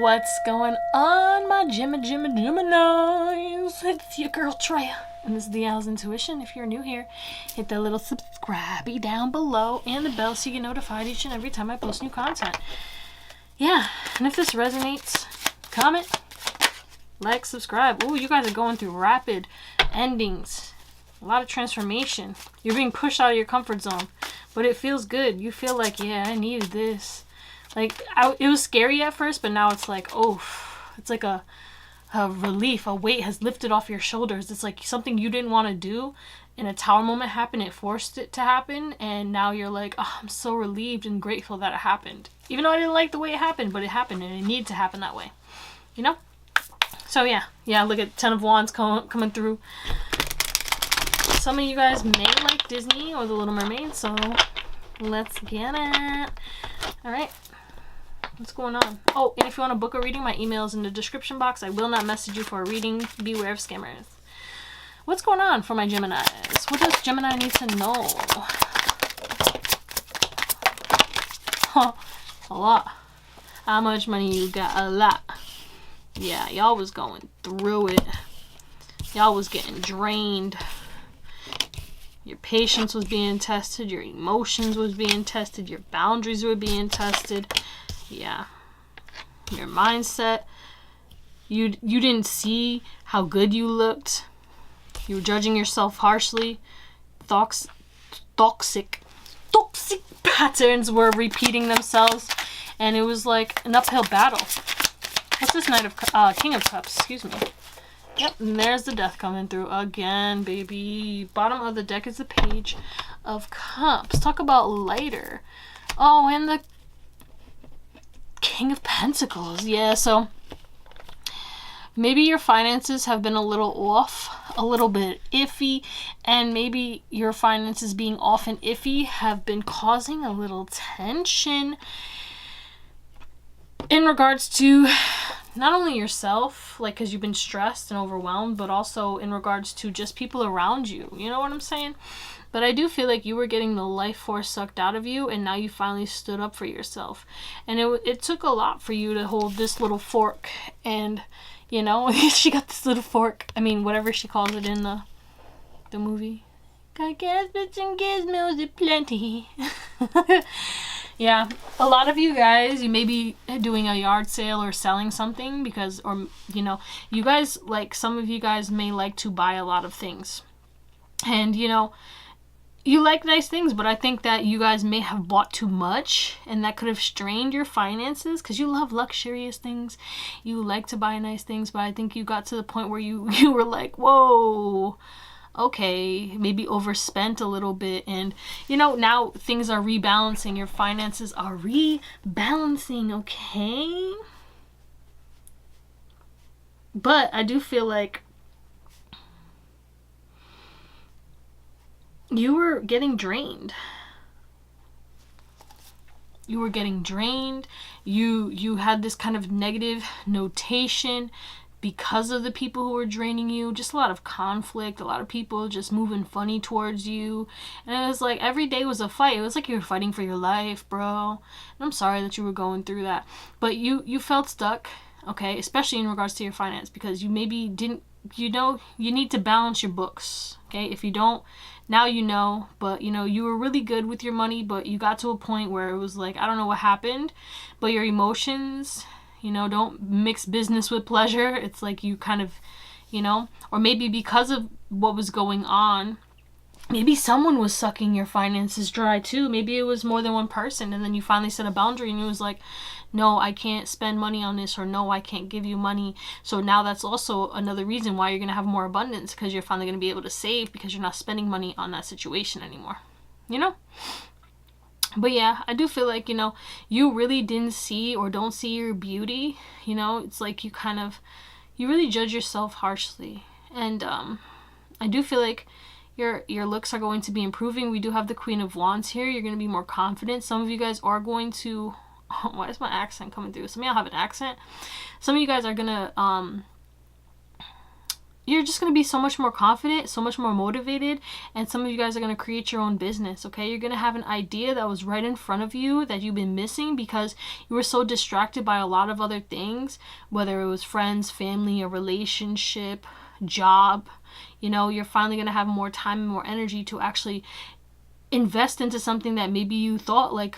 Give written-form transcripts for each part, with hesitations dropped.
What's going on, my Geminis? It's your girl Treya, and this is Theowlsintuition. If you're new here, hit that little subscribe down below and the bell so you get notified each and every time I post new content. Yeah, and if this resonates, comment, like, subscribe. Ooh, you guys are going through rapid endings, a lot of transformation. You're being pushed out of your comfort zone, but it feels good. You feel like, yeah, I needed this. Like, it was scary at first, but now it's like, oh, it's like a relief. A weight has lifted off your shoulders. It's like something you didn't want to do, and a tower moment happened. It forced it to happen, and now you're like, oh, I'm so relieved and grateful that it happened. Even though I didn't like the way it happened, but it happened, and it needed to happen that way. You know? So, yeah, look at 10 of Wands coming through. Some of you guys may like Disney or The Little Mermaid, so let's get it. All right. What's going on? Oh, and if you want to book a reading, my email is in the description box. I will not message you for a reading. Beware of scammers. What's going on for my Geminis? What does Gemini need to know? A lot. How much money you got? A lot. Yeah, y'all was going through it. Y'all was getting drained. Your patience was being tested. Your emotions was being tested. Your boundaries were being tested. Yeah, your mindset, you didn't see how good you looked. You were judging yourself harshly. Toxic patterns were repeating themselves, and it was like an uphill battle. What's this King of Cups, excuse me. Yep, and there's the Death coming through again, baby. Bottom of the deck is the Page of Cups. Talk about lighter. Oh, and the King of Pentacles. Yeah, so maybe your finances have been a little off, a little bit iffy, and maybe your finances being off and iffy have been causing a little tension in regards to not only yourself, like because you've been stressed and overwhelmed, but also in regards to just people around you. You know what I'm saying? But I do feel like you were getting the life force sucked out of you, and now you finally stood up for yourself. And it took a lot for you to hold this little fork, and, you know, she got this little fork. I mean, whatever she calls it in the movie. Got gadgets and gizmos aplenty. Yeah, a lot of you guys, you may be doing a yard sale or selling something because, or, you know, you guys, like, some of you guys may like to buy a lot of things. And, you know, you like nice things, but I think that you guys may have bought too much, and that could have strained your finances because you love luxurious things. You like to buy nice things, but I think you got to the point where you were like, whoa, okay, maybe overspent a little bit. And, you know, now things are rebalancing. Your finances are rebalancing, okay? But I do feel like you were getting drained. You were getting drained. You had this kind of negative notation because of the people who were draining you. Just a lot of conflict, a lot of people just moving funny towards you. And it was like every day was a fight. It was like you were fighting for your life, bro. And I'm sorry that you were going through that. But you felt stuck, okay? Especially in regards to your finance, because you maybe didn't, you know, you need to balance your books, okay? If you don't, now you know. But, you know, you were really good with your money, but you got to a point where it was like, I don't know what happened, but your emotions, you know, don't mix business with pleasure. It's like you kind of, you know, or maybe because of what was going on, maybe someone was sucking your finances dry too. Maybe it was more than one person, and then you finally set a boundary and it was like, no, I can't spend money on this, or no, I can't give you money. So now that's also another reason why you're going to have more abundance, because you're finally going to be able to save because you're not spending money on that situation anymore, you know? But yeah, I do feel like, you know, you really didn't see or don't see your beauty. You know, it's like you really judge yourself harshly. And I do feel like your looks are going to be improving. We do have the Queen of Wands here. You're going to be more confident. Some of you guys are going to, why is my accent coming through? Some of y'all have an accent. Some of you guys are going to you're just going to be so much more confident, so much more motivated, and some of you guys are going to create your own business, okay? You're going to have an idea that was right in front of you that you've been missing because you were so distracted by a lot of other things, whether it was friends, family, a relationship, job. You know, you're finally going to have more time and more energy to actually invest into something that maybe you thought like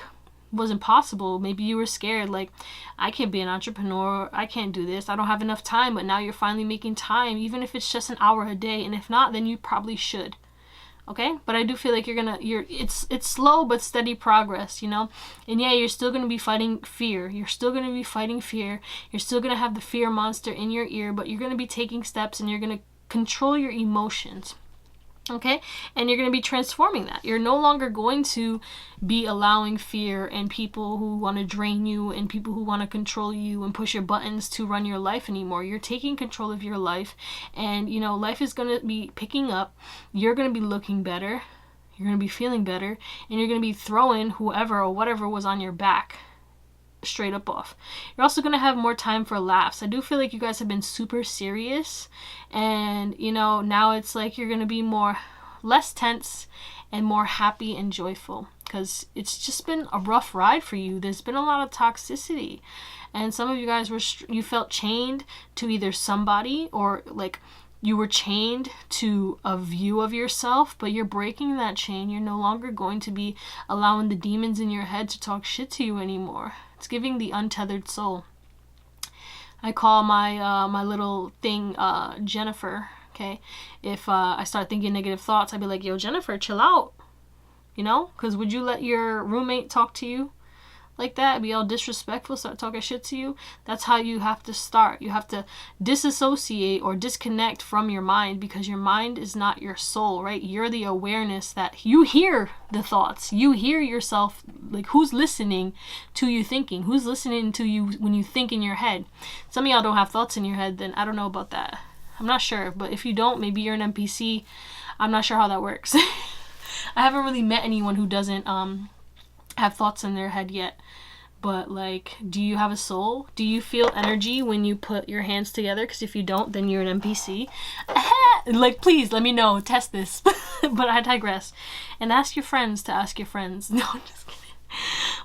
wasn't possible. Maybe you were scared, like, I can't be an entrepreneur, I can't do this, I don't have enough time. But now you're finally making time, even if it's just an hour a day, and if not, then you probably should. Okay, but I do feel like it's slow but steady progress, you know. And yeah, you're still gonna be fighting fear. You're still gonna have the fear monster in your ear, but you're gonna be taking steps, and you're gonna control your emotions. Okay, and you're going to be transforming that. You're no longer going to be allowing fear and people who want to drain you and people who want to control you and push your buttons to run your life anymore. You're taking control of your life, and you know, life is going to be picking up. You're going to be looking better, you're going to be feeling better, and you're going to be throwing whoever or whatever was on your back straight up off. You're also going to have more time for laughs. I do feel like you guys have been super serious, and you know, now it's like you're going to be less tense and more happy and joyful, because it's just been a rough ride for you. There's been a lot of toxicity, and some of you guys you felt chained to either somebody, or like you were chained to a view of yourself, but you're breaking that chain. You're no longer going to be allowing the demons in your head to talk shit to you anymore. It's giving the untethered soul. I call my little thing Jennifer. Okay, if I start thinking negative thoughts, I'd be like, yo, Jennifer, chill out. You know, because would you let your roommate talk to you like that, be all disrespectful, start talking shit to you? That's how you have to start. You have to disassociate or disconnect from your mind, because your mind is not your soul, right? You're the awareness that you hear the thoughts. You hear yourself. Like, who's listening to you thinking? Who's listening to you when you think in your head? Some of y'all don't have thoughts in your head, then I don't know about that. I'm not sure, but if you don't, maybe you're an NPC. I'm not sure how that works. I haven't really met anyone who doesn't have thoughts in their head yet. But like, do you have a soul? Do you feel energy when you put your hands together? Because if you don't, then you're an NPC. Like, please let me know. Test this. But I digress. And ask your friends to ask your friends. No, I'm just kidding.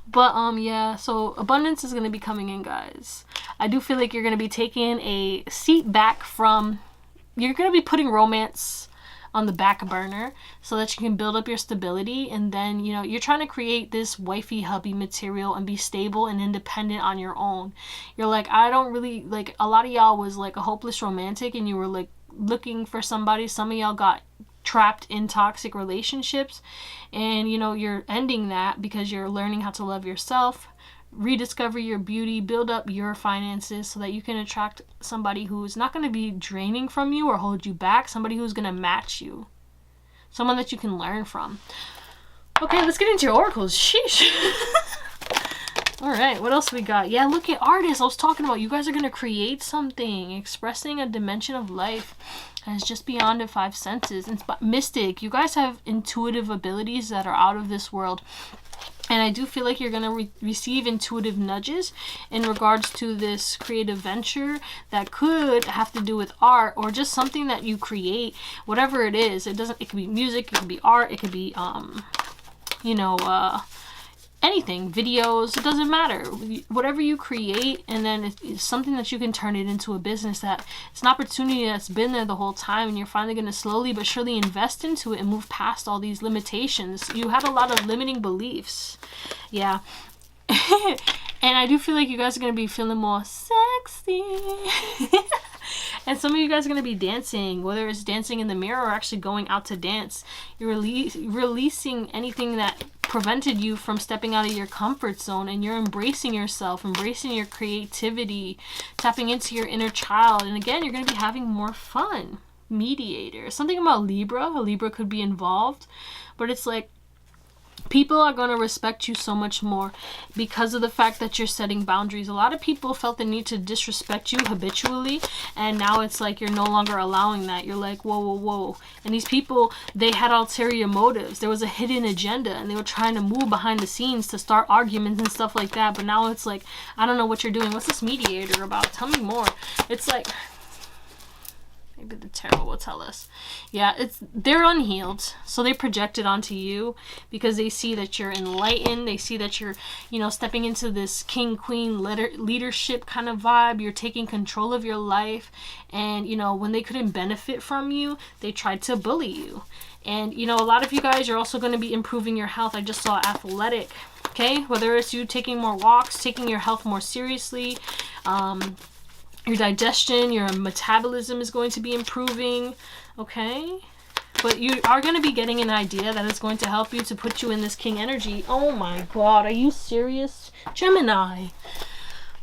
But yeah, so abundance is going to be coming in, guys. I do feel like you're going to be taking a seat back from, you're going to be putting romance on the back burner so that you can build up your stability. And then, you know, you're trying to create this wifey hubby material and be stable and independent on your own. You're like, I don't really, like, a lot of y'all was like a hopeless romantic, and you were like looking for somebody. Some of y'all got trapped in toxic relationships, and you know, you're ending that because you're learning how to love yourself, rediscover your beauty, build up your finances so that you can attract somebody who's not going to be draining from you or hold you back, somebody who's going to match you, someone that you can learn from. Okay, let's get into your oracles. Sheesh. All right, what else we got? Yeah, look at artists. I was talking about, you guys are going to create something, expressing a dimension of life that is just beyond the five senses. It's mystic. You guys have intuitive abilities that are out of this world. And I do feel like you're going to receive intuitive nudges in regards to this creative venture that could have to do with art or just something that you create, whatever it is. It could be music, it could be art, it could be, anything, videos, it doesn't matter. Whatever you create, and then it's something that you can turn it into a business, that it's an opportunity that's been there the whole time, and you're finally going to slowly but surely invest into it and move past all these limitations. You had a lot of limiting beliefs. Yeah. And I do feel like you guys are going to be feeling more sexy. And some of you guys are going to be dancing, whether it's dancing in the mirror or actually going out to dance. You're releasing anything that prevented you from stepping out of your comfort zone, and you're embracing yourself, embracing your creativity, tapping into your inner child. And again, you're going to be having more fun. Mediator. Something about Libra. A Libra could be involved, but it's like, people are going to respect you so much more because of the fact that you're setting boundaries. A lot of people felt the need to disrespect you habitually, and now it's like you're no longer allowing that. You're like, whoa, whoa, whoa. And these people, they had ulterior motives. There was a hidden agenda, and they were trying to move behind the scenes to start arguments and stuff like that. But now it's like, I don't know what you're doing. What's this mediator about? Tell me more. It's like, Maybe the tarot will tell us. Yeah, they're unhealed, so they project it onto you because they see that you're enlightened. They see that you're, stepping into this king, queen, leadership kind of vibe. You're taking control of your life. And, when they couldn't benefit from you, they tried to bully you. And, a lot of you guys are also going to be improving your health. I just saw athletic, okay? Whether it's you taking more walks, taking your health more seriously, your digestion, your metabolism is going to be improving, okay? But you are going to be getting an idea that is going to help you to put you in this king energy. Oh my God, are you serious? Gemini,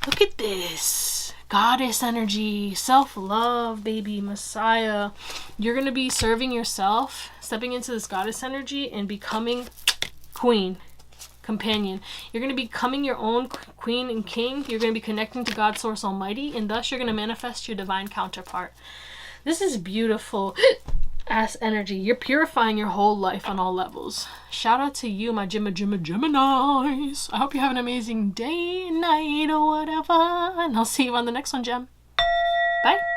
look at this. Goddess energy, self-love, baby, Messiah. You're going to be serving yourself, stepping into this goddess energy and becoming queen, companion. You're going to be becoming your own queen and king. You're going to be connecting to God, Source Almighty, and thus you're going to manifest your divine counterpart. This is beautiful ass energy. You're purifying your whole life on all levels. Shout out to you, my Geminis. I hope you have an amazing day, night, or whatever. And I'll see you on the next one, Gem. Bye.